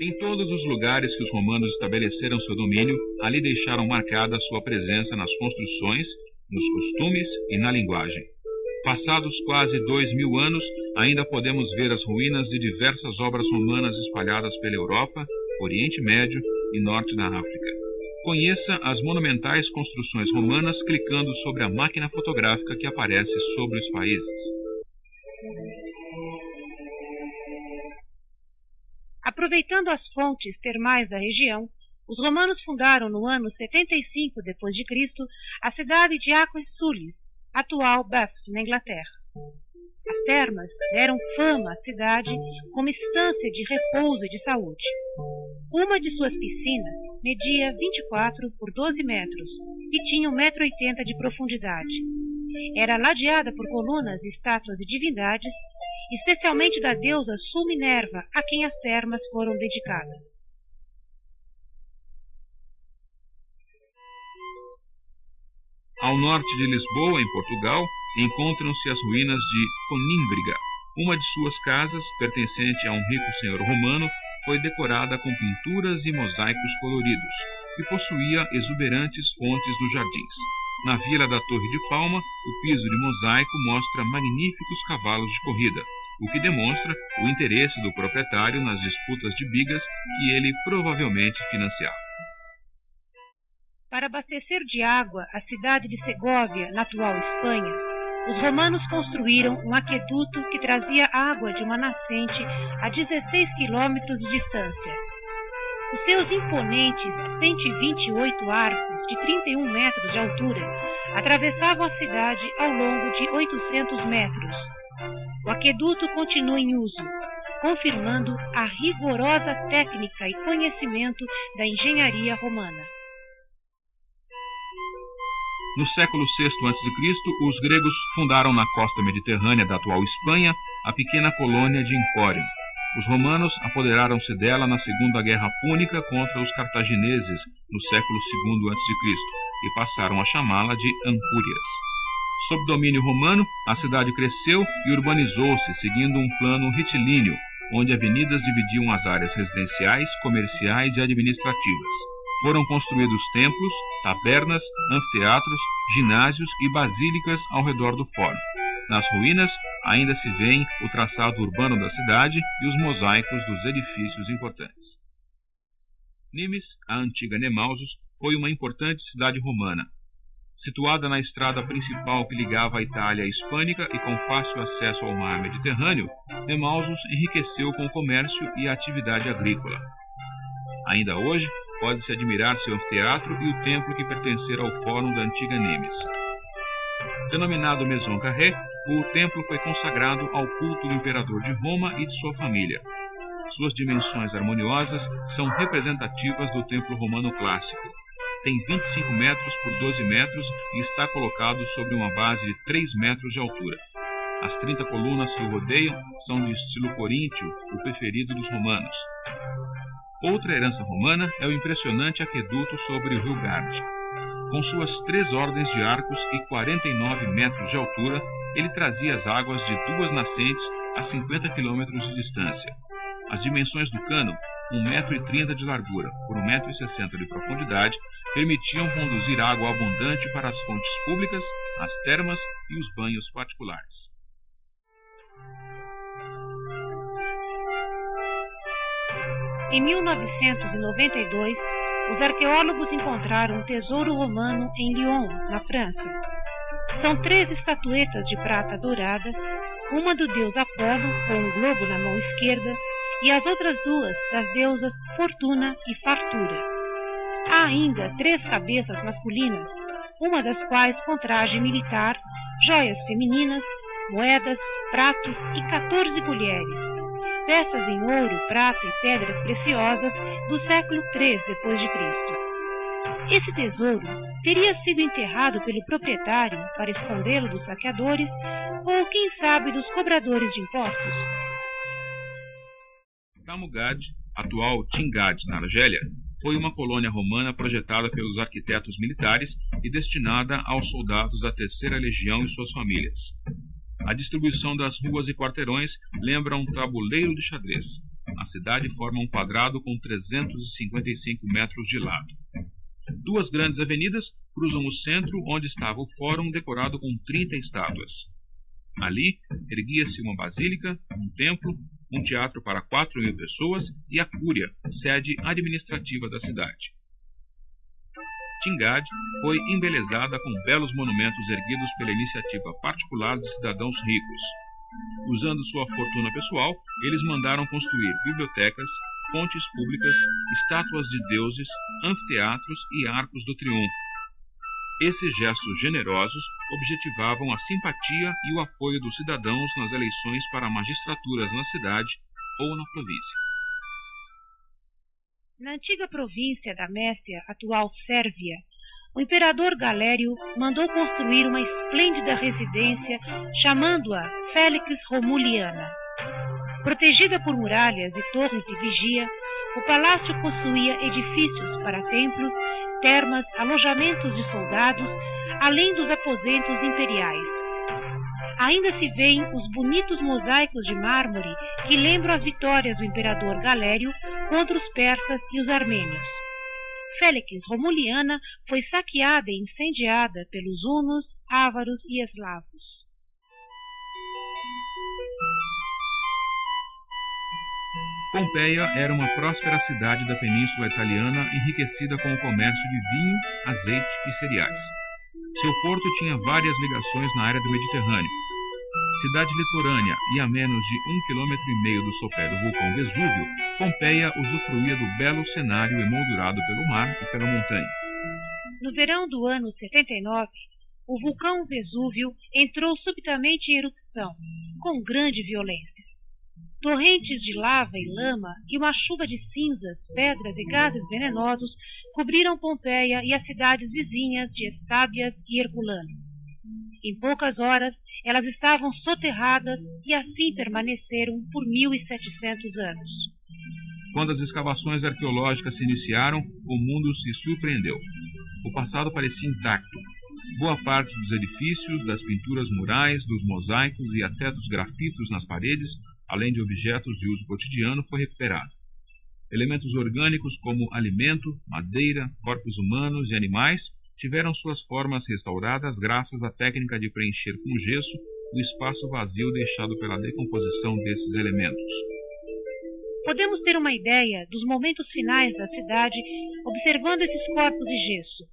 Em todos os lugares que os romanos estabeleceram seu domínio, ali deixaram marcada sua presença nas construções, nos costumes e na linguagem. Passados quase 2000 anos, ainda podemos ver as ruínas de diversas obras romanas espalhadas pela Europa, Oriente Médio e Norte da África. Conheça as monumentais construções romanas clicando sobre a máquina fotográfica que aparece sobre os países. Aproveitando as fontes termais da região, os romanos fundaram no ano 75 d.C. a cidade de Aquae Sulis, atual Bath, na Inglaterra. As termas deram fama à cidade como estância de repouso e de saúde. Uma de suas piscinas media 24 por 12 metros e tinha 1,80 m de profundidade. Era ladeada por colunas e estátuas de divindades, especialmente da deusa Sul Minerva, a quem as termas foram dedicadas. Ao norte de Lisboa, em Portugal, encontram-se as ruínas de Conímbriga. Uma de suas casas, pertencente a um rico senhor romano, foi decorada com pinturas e mosaicos coloridos e possuía exuberantes fontes nos jardins. Na vila da Torre de Palma, o piso de mosaico mostra magníficos cavalos de corrida, o que demonstra o interesse do proprietário nas disputas de bigas que ele provavelmente financiava. Para abastecer de água a cidade de Segóvia, na atual Espanha, os romanos construíram um aqueduto que trazia água de uma nascente a 16 quilômetros de distância. Os seus imponentes 128 arcos de 31 metros de altura atravessavam a cidade ao longo de 800 metros. O aqueduto continua em uso, confirmando a rigorosa técnica e conhecimento da engenharia romana. No século VI a.C., os gregos fundaram na costa mediterrânea da atual Espanha a pequena colônia de Empório. Os romanos apoderaram-se dela na Segunda Guerra Púnica contra os cartagineses no século II a.C. e passaram a chamá-la de Ampúrias. Sob domínio romano, a cidade cresceu e urbanizou-se seguindo um plano retilíneo, onde avenidas dividiam as áreas residenciais, comerciais e administrativas. Foram construídos templos, tabernas, anfiteatros, ginásios e basílicas ao redor do fórum. Nas ruínas ainda se vêem o traçado urbano da cidade e os mosaicos dos edifícios importantes. Nimes, a antiga Nemausos, foi uma importante cidade romana. Situada na estrada principal que ligava a Itália hispânica e com fácil acesso ao mar Mediterrâneo, Nemausos enriqueceu com o comércio e a atividade agrícola. Ainda hoje, pode-se admirar seu anfiteatro e o templo que pertencera ao fórum da antiga Nimes. Denominado Maison Carré, o templo foi consagrado ao culto do imperador de Roma e de sua família. Suas dimensões harmoniosas são representativas do templo romano clássico. Tem 25 metros por 12 metros e está colocado sobre uma base de 3 metros de altura. As 30 colunas que o rodeiam são de estilo coríntio, o preferido dos romanos. Outra herança romana é o impressionante aqueduto sobre o rio Garde. Com suas 3 ordens de arcos e 49 metros de altura, ele trazia as águas de 2 nascentes a 50 quilômetros de distância. As dimensões do cano, 1,30 m de largura por 1,60 m de profundidade, permitiam conduzir água abundante para as fontes públicas, as termas e os banhos particulares. Em 1992, os arqueólogos encontraram um tesouro romano em Lyon, na França. São 3 estatuetas de prata dourada, uma do deus Apolo, com um globo na mão esquerda, e as outras 2 das deusas Fortuna e Fartura. Há ainda 3 cabeças masculinas, uma das quais com traje militar, joias femininas, moedas, pratos e 14 colheres, peças em ouro, prata e pedras preciosas do século III d.C. Esse tesouro teria sido enterrado pelo proprietário para escondê-lo dos saqueadores ou, quem sabe, dos cobradores de impostos? Tamugad, atual Tingad, na Argélia, foi uma colônia romana projetada pelos arquitetos militares e destinada aos soldados da Terceira Legião e suas famílias. A distribuição das ruas e quarteirões lembra um tabuleiro de xadrez. A cidade forma um quadrado com 355 metros de lado. Duas grandes avenidas cruzam o centro, onde estava o fórum decorado com 30 estátuas. Ali erguia-se uma basílica, um templo, um teatro para 4.000 pessoas e a Cúria, sede administrativa da cidade. Tingad foi embelezada com belos monumentos erguidos pela iniciativa particular de cidadãos ricos. Usando sua fortuna pessoal, eles mandaram construir bibliotecas, fontes públicas, estátuas de deuses, anfiteatros e arcos do triunfo. Esses gestos generosos objetivavam a simpatia e o apoio dos cidadãos nas eleições para magistraturas na cidade ou na província. Na antiga província da Mécia, atual Sérvia, o imperador Galério mandou construir uma esplêndida residência, chamando-a Félix Romuliana. Protegida por muralhas e torres de vigia, o palácio possuía edifícios para templos, termas, alojamentos de soldados, além dos aposentos imperiais. Ainda se veem os bonitos mosaicos de mármore que lembram as vitórias do imperador Galério contra os persas e os armênios. Félix Romuliana foi saqueada e incendiada pelos hunos, ávaros e eslavos. Pompeia era uma próspera cidade da Península Italiana enriquecida com o comércio de vinho, azeite e cereais. Seu porto tinha várias ligações na área do Mediterrâneo. Cidade litorânea e a menos de 1,5 km do sopé do vulcão Vesúvio, Pompeia usufruía do belo cenário emoldurado pelo mar e pela montanha. No verão do ano 79, o vulcão Vesúvio entrou subitamente em erupção, com grande violência. Torrentes de lava e lama e uma chuva de cinzas, pedras e gases venenosos cobriram Pompeia e as cidades vizinhas de Estábias e Herculano. Em poucas horas, elas estavam soterradas e assim permaneceram por 1.700 anos. Quando as escavações arqueológicas se iniciaram, o mundo se surpreendeu. O passado parecia intacto. Boa parte dos edifícios, das pinturas murais, dos mosaicos e até dos grafitos nas paredes, além de objetos de uso cotidiano, foi recuperado. Elementos orgânicos como alimento, madeira, corpos humanos e animais tiveram suas formas restauradas graças à técnica de preencher com gesso o espaço vazio deixado pela decomposição desses elementos. Podemos ter uma ideia dos momentos finais da cidade observando esses corpos de gesso.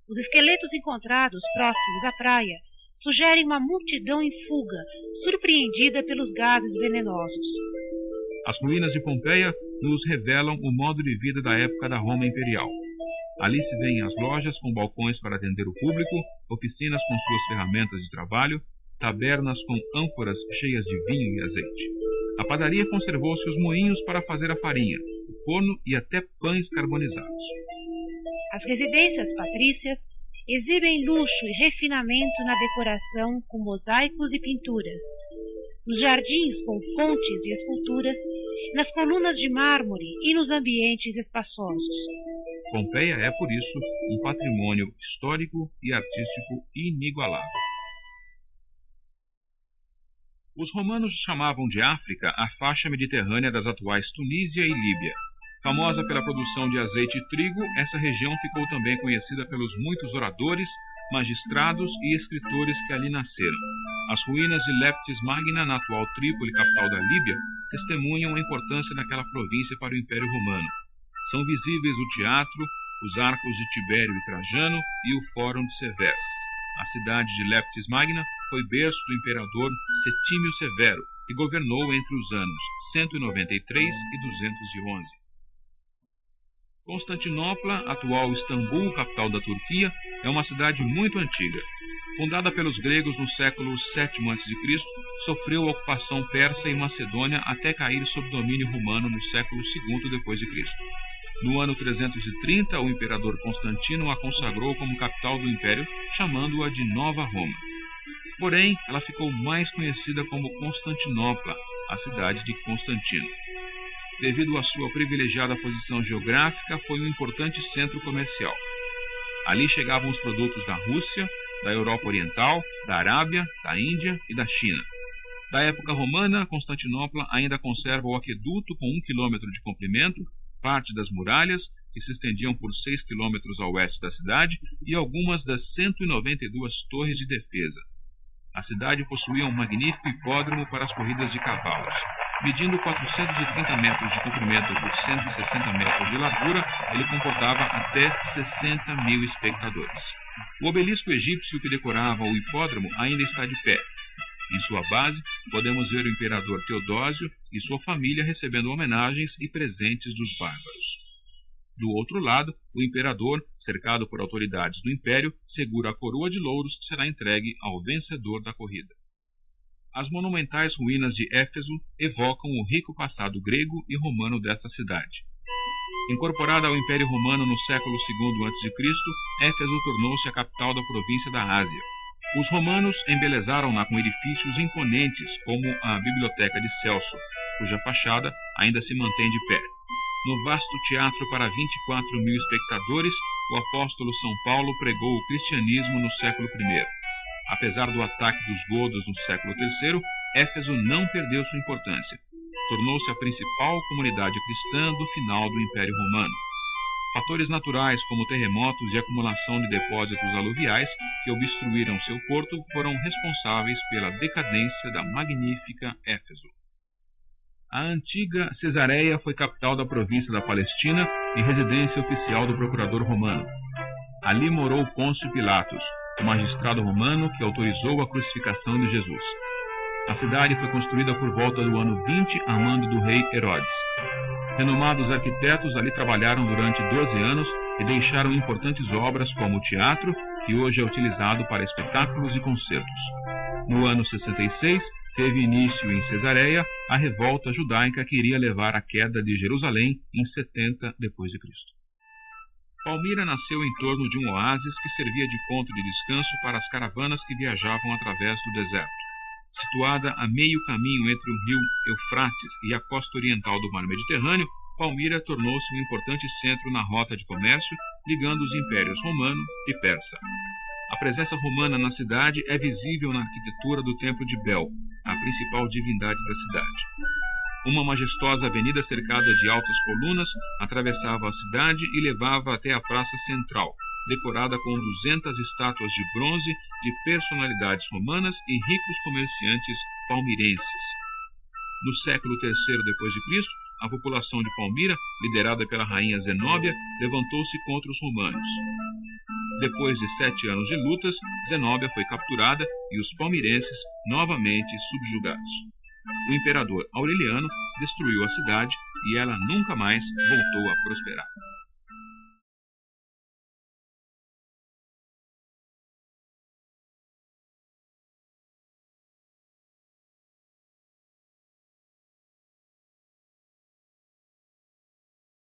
Os esqueletos encontrados próximos à praia sugerem uma multidão em fuga, surpreendida pelos gases venenosos. As ruínas de Pompeia nos revelam o modo de vida da época da Roma Imperial. Ali se vêem as lojas com balcões para atender o público, oficinas com suas ferramentas de trabalho, tabernas com ânforas cheias de vinho e azeite. A padaria conservou seus moinhos para fazer a farinha, o forno e até pães carbonizados. As residências patrícias exibem luxo e refinamento na decoração com mosaicos e pinturas, nos jardins com fontes e esculturas, nas colunas de mármore e nos ambientes espaçosos. Pompeia é, por isso, um patrimônio histórico e artístico inigualável. Os romanos chamavam de África a faixa mediterrânea das atuais Tunísia e Líbia. Famosa pela produção de azeite e trigo, essa região ficou também conhecida pelos muitos oradores, magistrados e escritores que ali nasceram. As ruínas de Leptis Magna, na atual Trípoli, capital da Líbia, testemunham a importância daquela província para o Império Romano. São visíveis o teatro, os arcos de Tibério e Trajano e o Fórum de Severo. A cidade de Leptis Magna foi berço do imperador Setímio Severo, que governou entre os anos 193 e 211. Constantinopla, atual Istambul, capital da Turquia, é uma cidade muito antiga. Fundada pelos gregos no século VII a.C., sofreu a ocupação persa e macedônia até cair sob domínio romano no século II d.C. No ano 330, o imperador Constantino a consagrou como capital do império, chamando-a de Nova Roma. Porém, ela ficou mais conhecida como Constantinopla, a cidade de Constantino. Devido à sua privilegiada posição geográfica, foi um importante centro comercial. Ali chegavam os produtos da Rússia, da Europa Oriental, da Arábia, da Índia e da China. Da época romana, Constantinopla ainda conserva o aqueduto com 1 quilômetro de comprimento, parte das muralhas, que se estendiam por 6 quilômetros ao oeste da cidade, e algumas das 192 torres de defesa. A cidade possuía um magnífico hipódromo para as corridas de cavalos. Medindo 430 metros de comprimento por 160 metros de largura, ele comportava até 60.000 espectadores. O obelisco egípcio que decorava o hipódromo ainda está de pé. Em sua base, podemos ver o imperador Teodósio e sua família recebendo homenagens e presentes dos bárbaros. Do outro lado, o imperador, cercado por autoridades do império, segura a coroa de louros que será entregue ao vencedor da corrida. As monumentais ruínas de Éfeso evocam o rico passado grego e romano desta cidade. Incorporada ao Império Romano no século II a.C., Éfeso tornou-se a capital da província da Ásia. Os romanos embelezaram-na com edifícios imponentes, como a Biblioteca de Celso, cuja fachada ainda se mantém de pé. No vasto teatro para 24.000 espectadores, o apóstolo São Paulo pregou o cristianismo no século I. Apesar do ataque dos godos no século III, Éfeso não perdeu sua importância. Tornou-se a principal comunidade cristã do final do Império Romano. Fatores naturais como terremotos e acumulação de depósitos aluviais que obstruíram seu porto foram responsáveis pela decadência da magnífica Éfeso. A antiga Cesareia foi capital da província da Palestina e residência oficial do procurador romano. Ali morou Pôncio Pilatos, o magistrado romano que autorizou a crucificação de Jesus. A cidade foi construída por volta do ano 20 a mando do rei Herodes. Renomados arquitetos ali trabalharam durante 12 anos e deixaram importantes obras como o teatro, que hoje é utilizado para espetáculos e concertos. No ano 66, teve início em Cesareia a revolta judaica que iria levar à queda de Jerusalém em 70 d.C. Palmira nasceu em torno de um oásis que servia de ponto de descanso para as caravanas que viajavam através do deserto. Situada a meio caminho entre o rio Eufrates e a costa oriental do mar Mediterrâneo, Palmira tornou-se um importante centro na rota de comércio, ligando os impérios romano e persa. A presença romana na cidade é visível na arquitetura do Templo de Bel, a principal divindade da cidade. Uma majestosa avenida cercada de altas colunas atravessava a cidade e levava até a praça central, decorada com 200 estátuas de bronze de personalidades romanas e ricos comerciantes palmirenses. No século III d.C., a população de Palmira, liderada pela rainha Zenóbia, levantou-se contra os romanos. Depois de 7 anos de lutas, Zenóbia foi capturada e os palmirenses novamente subjugados. O imperador Aureliano destruiu a cidade e ela nunca mais voltou a prosperar.